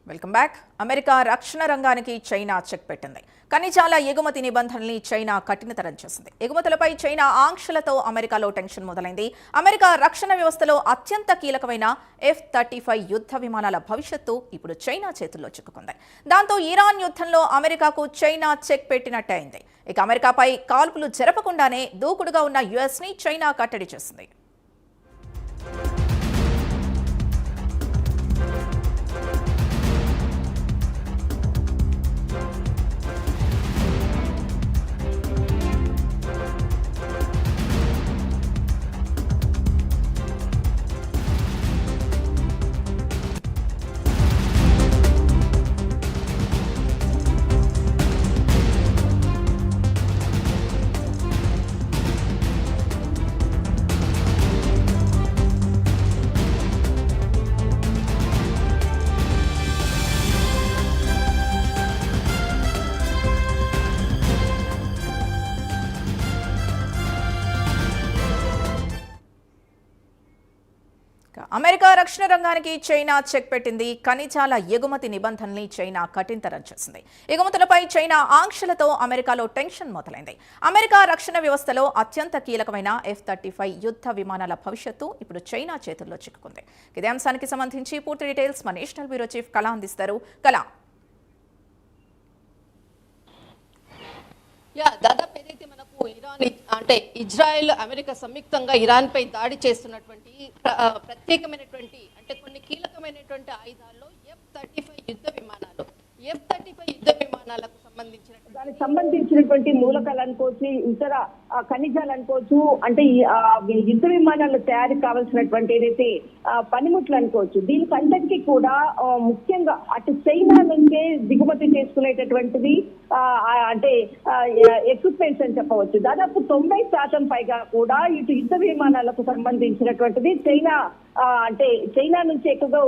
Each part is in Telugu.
Welcome back. అమెరికా రక్షణ రంగానికి చైనా చెక్ పెట్టింది. ఖనిజాల ఎగుమతి నిబంధనల్ని చైనా కఠినతరం చేసింది. ఎగుమతులపై చైనా ఆంక్షలతో అమెరికాలో టెన్షన్ మొదలైంది. అమెరికా రక్షణ వ్యవస్థలో అత్యంత కీలకమైన F-35 యుద్ధ విమానాల భవిష్యత్తు ఇప్పుడు చైనా చేతుల్లో చిక్కుకుంది. దాంతో ఇరాన్ యుద్ధంలో అమెరికాకు చైనా చెక్ పెట్టినట్టే అయింది. ఇక అమెరికాపై కాల్పులు జరపకుండానే దూకుడుగా ఉన్న యుఎస్ని చైనా కట్టడి చేసింది. అమెరికా రక్షణ రంగానికి చైనా చెక్ పెట్టింది. ఖనిజాల ఎగుమతి నిబంధనల్ని చైనా కఠినతరం చేసింది. ఎగుమతులపై చైనా ఆంక్షలతో అమెరికాలో టెన్షన్ మొదలైంది. అమెరికా రక్షణ వ్యవస్థలో అత్యంత కీలకమైన F-35 యుద్ధ విమానాల భవిష్యత్తు ఇప్పుడు చైనా చేతుల్లో చిక్కుకుంది. ఇదే అంశానికి సంబంధించి పూర్తి డీటెయిల్స్ మా నేషనల్ బ్యూరో చీఫ్ కళ అందిస్తారు. కళ, దాదాపు ఏదైతే మనకు ఇరాన్ అంటే ఇజ్రాయెల్ అమెరికా సంయుక్తంగా ఇరాన్ పై దాడి చేస్తున్నటువంటి ప్రత్యేకమైనటువంటి అంటే కొన్ని కీలకమైనటువంటి ఆయుధాల్లో F-35 యుద్ధ విమానాలకు సంబంధించినటువంటి మూలకాలు అనుకోవచ్చు, ఇతర ఖనిజాలు అనుకోవచ్చు, అంటే యుద్ధ విమానాల తయారీకి కావాల్సినటువంటి ఏదైతే పనిముట్లు అనుకోవచ్చు, దీనికి అంతటికీ కూడా ముఖ్యంగా అటు చైనా నుంచే దిగుమతి చేసుకునేటటువంటిది అంటే ఎక్విప్మెంట్స్ అని చెప్పవచ్చు. దాదాపు 90% పైగా కూడా ఇటు యుద్ధ విమానాలకు సంబంధించినటువంటిది చైనా నుంచి ఎక్కువగా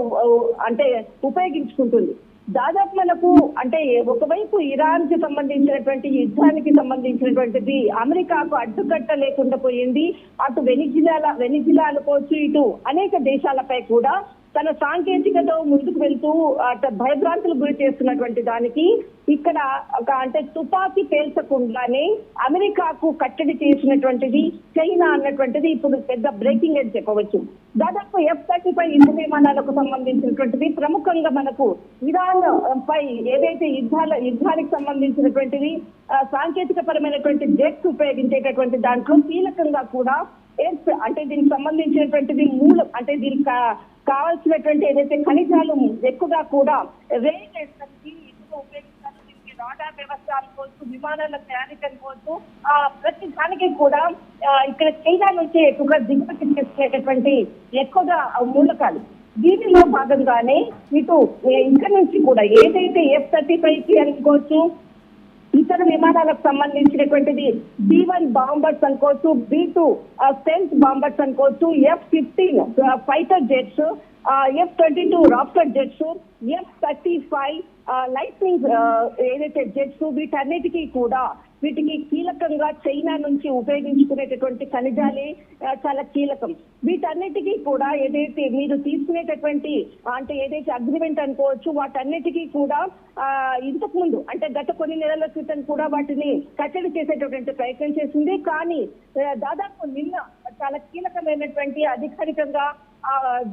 అంటే ఉపయోగించుకుంటుంది. దాదాపు మనకు అంటే ఒకవైపు ఇరాన్ కి సంబంధించినటువంటి యుద్ధానికి సంబంధించినటువంటిది అమెరికాకు అడ్డుకట్ట లేకుండా పోయింది. అటు వెనిజిలా అనుకోవచ్చు, ఇటు అనేక దేశాలపై కూడా తన సాంకేతికతో ముందుకు వెళ్తూ భయభ్రాంతులు గురి చేస్తున్నటువంటి దానికి ఇక్కడ అంటే తుపాకీ పేల్చకుండానే అమెరికాకు కట్టడి చేసినటువంటిది చైనా అన్నటువంటిది ఇప్పుడు పెద్ద బ్రేకింగ్ అని చెప్పవచ్చు. దాదాపు F-35 యుద్ధ విమానాలకు సంబంధించినటువంటిది ప్రముఖంగా మనకు ఇరాన్ పై ఏదైతే యుద్ధానికి సంబంధించినటువంటిది సాంకేతిక పరమైనటువంటి జెట్స్ ఉపయోగించేటటువంటి దాంట్లో కీలకంగా కూడా అంటే దీనికి సంబంధించినటువంటిది మూలం అంటే దీనికి కావాల్సినటువంటి ఏదైతే ఖనిజాలు ఎక్కువగా కూడా రైల్ ఎక్కువగా ఉపయోగిస్తారు. దీనికి రాడార్ వ్యవస్థ అనుకోవచ్చు, విమానాల తయారీకి అనుకోవచ్చు, ప్రతి దానికి కూడా ఇక్కడ చైనా నుంచి ఎక్కువగా దిగుమతి చేసుకునేటటువంటి ఎక్కువగా మూలకాలు. దీనిలో భాగంగానే ఇటు ఇక్కడ నుంచి కూడా ఏదైతే F-35 అనుకోవచ్చు, ఇతర విమానాలకు సంబంధించినటువంటిది B-1 బాంబర్స్ అనుకోవచ్చు, B-2 స్టెల్త్ బాంబర్స్ అనుకోవచ్చు, F-15 fighter jets, F-22 Raptor jets, F-35 lightning ఏదైతే జెట్స్, వీటికి కీలకంగా చైనా నుంచి ఉపయోగించుకునేటటువంటి ఖనిజాలే చాలా కీలకం. వీటన్నిటికీ కూడా ఏదైతే మీరు తీసుకునేటటువంటి అంటే ఏదైతే అగ్రిమెంట్ అనుకోవచ్చు, వాటన్నిటికీ కూడా ఇంతకు ముందు అంటే గత కొన్ని నెలల క్రితం కూడా వాటిని కట్టడి చేసేటటువంటి ప్రయత్నం చేసింది. కానీ దాదాపు నిన్న చాలా కీలకమైనటువంటి అధికారికంగా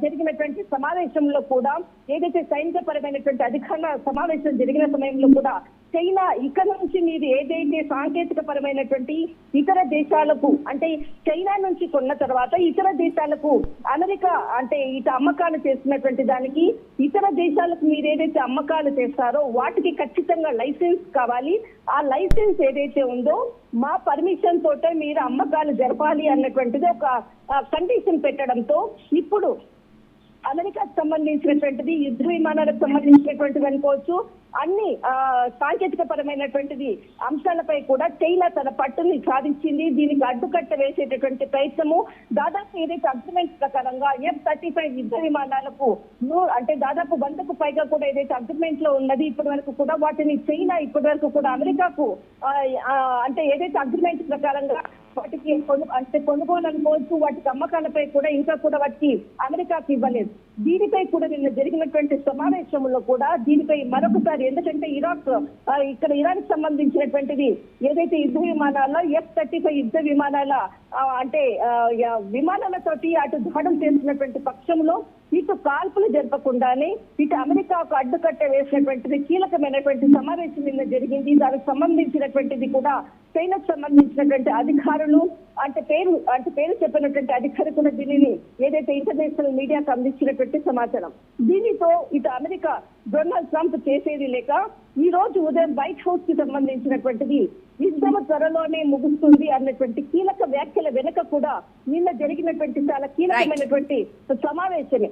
జరిగినటువంటి సమావేశంలో కూడా ఏదైతే సైనిక పరమైనటువంటి అధికారుల సమావేశం జరిగిన సమయంలో కూడా చైనా ఇక్కడ నుంచి మీరు ఏదైతే సాంకేతిక పరమైనటువంటి ఇతర దేశాలకు అంటే చైనా నుంచి కొన్న తర్వాత ఇతర దేశాలకు అమెరికా అంటే ఇటు అమ్మకాలు చేస్తున్నటువంటి దానికి ఇతర దేశాలకు మీరు ఏదైతే అమ్మకాలు చేస్తారో వాటికి ఖచ్చితంగా లైసెన్స్ కావాలి. ఆ లైసెన్స్ ఏదైతే ఉందో మా పర్మిషన్ తోటే మీరు అమ్మకాలు జరపాలి అన్నటువంటిది ఒక కండిషన్ పెట్టడంతో ఇప్పుడు అమెరికాకు సంబంధించినటువంటిది యుద్ధ విమానాలకు సంబంధించినటువంటిది అనుకోవచ్చు, అన్ని సాంకేతిక పరమైనటువంటిది అంశాలపై కూడా చైనా తన పట్టుని సాధించింది. దీనికి అడ్డుకట్ట వేసేటటువంటి ప్రయత్నము దాదాపు ఏదైతే అగ్రిమెంట్ ప్రకారంగా F-35 యుద్ధ విమానాలకు అంటే దాదాపు 100కు పైగా కూడా ఏదైతే అగ్రిమెంట్ లో ఉన్నది ఇప్పటి వరకు కూడా వాటిని చైనా ఇప్పటి వరకు కూడా అమెరికాకు అంటే ఏదైతే అగ్రిమెంట్ ప్రకారంగా వాటికి కొనుగోలు అనుకోవచ్చు, వాటికి అమ్మకాలపై కూడా ఇంకా కూడా వాటికి అమెరికాకి ఇవ్వలేదు. దీనిపై కూడా నిన్న జరిగినటువంటి సమావేశంలో కూడా దీనిపై మరొకసారి, ఎందుకంటే ఇక్కడ ఇరాన్ సంబంధించినటువంటిది ఏదైతే యుద్ధ విమానాల్లో F-35 యుద్ధ విమానాల విమానాలతోటి అటు దాడులు చేసినటువంటి పక్షంలో ఇటు కాల్పులు జరపకుండానే ఇటు అమెరికాకు అడ్డుకట్ట వేసినటువంటిది కీలకమైనటువంటి సమావేశం నిన్న జరిగింది. దానికి సంబంధించినటువంటిది కూడా చైనాకు సంబంధించినటువంటి అధికారులు పేరు చెప్పినటువంటి అధికారి కూడా దీనిని ఏదైతే ఇంటర్నేషనల్ మీడియాకు అందించినటువంటి సమాచారం. దీనితో ఇటు అమెరికా డొనాల్డ్ ట్రంప్ చేసేది లేక ఈ రోజు ఉదయం వైట్ హౌస్ కి సంబంధించినటువంటిది యుద్ధం త్వరలోనే ముగుస్తుంది అన్నటువంటి కీలక వ్యాఖ్యల వెనుక కూడా నిన్న జరిగినటువంటి చాలా కీలకమైనటువంటి సమావేశమే.